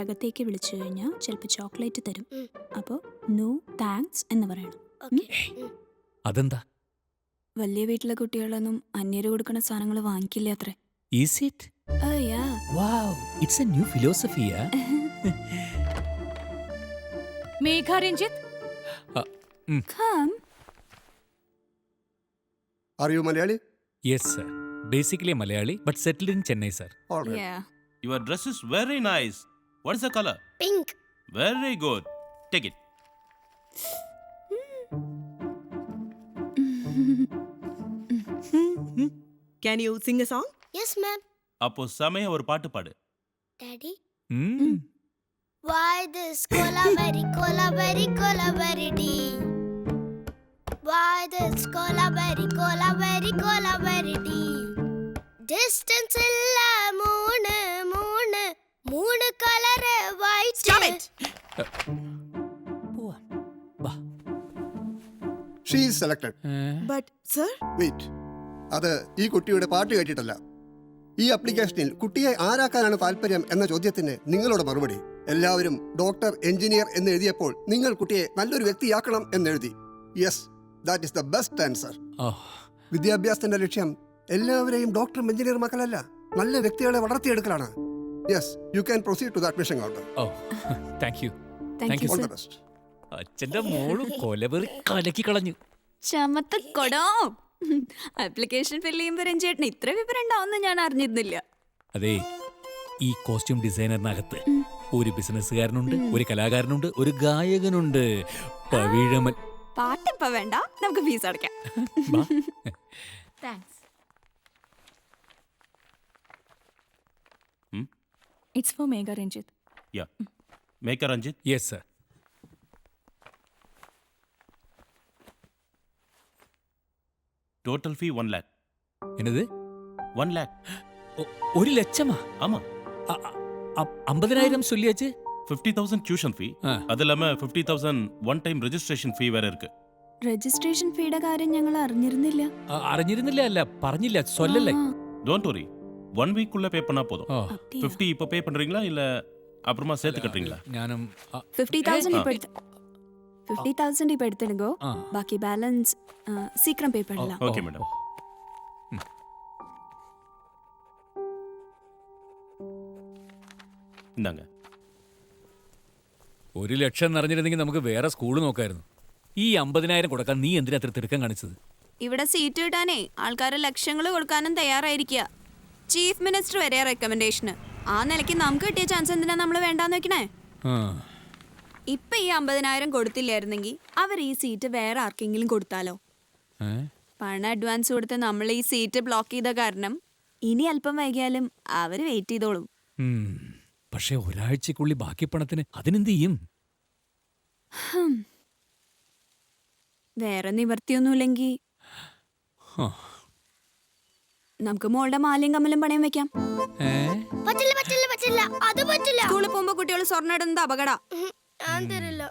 അകത്തേക്ക് വിളിച്ചു കഴിഞ്ഞാൽ ചിലപ്പോൾ ചോക്ലേറ്റ് തരും. അപ്പോൾ നോ താങ്ക്സ് എന്ന് പറയണം. അതെന്താ? വലിയ വീട്ടിലെ കുട്ടികളൊന്നും അന്യര് കൊടുക്കുന്ന സാധനങ്ങൾ വാങ്ങിക്കില്ല അത്രേ. Is it? Wow, it's A new philosophy. Megha Ranjith, Come. Are you Malayali? Yes, sir. Basically a Malayali, but settled in Chennai, sir. All right. Yeah. Your dress is very nice. What is the color? Pink. Very good. Take it. can you sing a song? Yes, ma'am. அப்போ செமையா ஒரு பாட்டு பாடு. Daddy. Mm. Why this collaberry, collaberry, collaberry tea? Why this collaberry, collaberry, collaberry tea? Distance illa moon, moon, moon color white. Stop it. She is selected. But sir, Wait. അത് ഈ കുട്ടിയുടെ പാട്ട് കേട്ടിട്ടല്ല. ഈ ആപ്ലിക്കേഷനിൽ കുട്ടിയെ ആരാക്കാനാണ് താല്പര്യം എന്ന ചോദ്യത്തിന് നിങ്ങളുടെ മറുപടി എല്ലാവരും ഡോക്ടർ, എഞ്ചിനീയർ എന്ന് എഴുതിയപ്പോൾ നിങ്ങൾ കുട്ടിയെ നല്ലൊരു വ്യക്തിയാക്കണം എന്നെഴുതി. Yes, that is the best answer. വിദ്യാഭ്യാസത്തിന്റെ ലക്ഷ്യം എല്ലാവരെയും ഡോക്ടറും എഞ്ചിനീയറുമാക്കലല്ല, നല്ല വ്യക്തികളെ വളർത്തിയെടുക്കലാണ്. Yes, you can proceed to the admission counter. Oh, thank you. Thank you, all sir. The best. അച്ഛന്റെ മോളും കൊലവെറി കലക്കി കളഞ്ഞു. ചമത്തക്കൊടോ. ആപ്ലിക്കേഷൻ ഫില്ല് ചെയ്യുമ്പോൾ രഞ്ജേട്ടന് ഇത്ര വിവരം ഉണ്ടാവുമെന്ന് ഞാൻ അറിഞ്ഞിരുന്നില്ല. അതെ, ഈ കോസ്റ്റ്യൂം ഡിസൈനറിനകത്ത് ഒരു ബിസിനസ്സുകാരനുണ്ട്, ഒരു കലാകാരനുണ്ട്, ഒരു ഗായകനുണ്ട്. പവിഴമൻ. പാട്ടിപ്പ വേണ്ട, നമുക്ക് ഫീസ് അടയ്ക്കാം. ബാ. Thanks. it's for Megha Ranjit. Yeah. Make a Ranjit. Yes, sir. Total fee 1 lakh. എന്നത്? 1 lakh. 1 ലക്ഷമാ? ஆமா. 50,000 சொல்லியாச்சு. 50,000 tuition fee. அது இல்லாம 50,000 one time registration fee வேற இருக்கு. രജിസ്ട്രേഷൻ ഫീയുടെ കാര്യം ഞങ്ങൾ അറിഞ്ഞിരുന്നില്ല. അറിഞ്ഞിരുന്നില്ല, അല്ല പറഞ്ഞില്ല, சொல்லல. Don't worry. 1 week குள்ள பே பண்ணா போதும். ഓ, 50 இப்ப பே பண்றீங்களா இல்ல அப்புறமா சேர்த்து கட்டுறீங்களா? ഞാനും 50,000 இப்ப எடுத்துடுங்கோ. ബാക്കി ബാലൻസ് സീക്രം പേ பண்ணலாம். Okay madam. இந்தாங்க. 1 ലക്ഷം നിറഞ്ഞിരുന്നെങ്കിൽ നമുക്ക് വേറെ സ്കൂൾ നോക്കായിരുന്നു. ഈ 50,000 കൊടുക്കാൻ നീ എന്തിനാ അത്ര തിടുക്കം കാണിച്ചത്? ഇവിടെ സീറ്റ് കിട്ടാനേ ആൾക്കാർ ലക്ഷങ്ങൾ കൊടുക്കാനും തയ്യാറായിരിക്കുക. ചീഫ് മിനിസ്റ്റർ വരെ റെക്കമെൻഡേഷന്. ആ നിലയ്ക്ക് നമുക്ക് കിട്ടിയ ചാൻസ് എന്തിനാ നമ്മൾ വേണ്ടാന്ന് വെക്കണേ? ഇപ്പൊ ഈ 50,000 കൊടുത്തില്ലായിരുന്നെങ്കിൽ അവർ ഈ സീറ്റ് വേറെ ആർക്കെങ്കിലും കൊടുത്താലോ? പണം അഡ്വാൻസ് കൊടുത്ത് നമ്മൾ ഈ സീറ്റ് ബ്ലോക്ക് ചെയ്ത കാരണം ഇനി അല്പം വൈകിയാലും അവർ വെയിറ്റ് ചെയ്തോളും. പക്ഷെ ഒരാഴ്ചക്കുള്ളിൽ ബാക്കി പണത്തിന് അതിനെന്ത് ചെയ്യും? വേറെ നിവർത്തിയൊന്നുമില്ലെങ്കിൽ നമുക്ക് മോളുടെ മാലയും കമ്മലും പണയം വെക്കാം. പറ്റില്ല പറ്റില്ല പറ്റില്ല, അത് പറ്റില്ല. സ്കൂളിൽ പോകുമ്പോ കുട്ടികൾ സ്വർണ്ണം ഇടുന്നത് അപകട. ഞാൻ തരില്ല.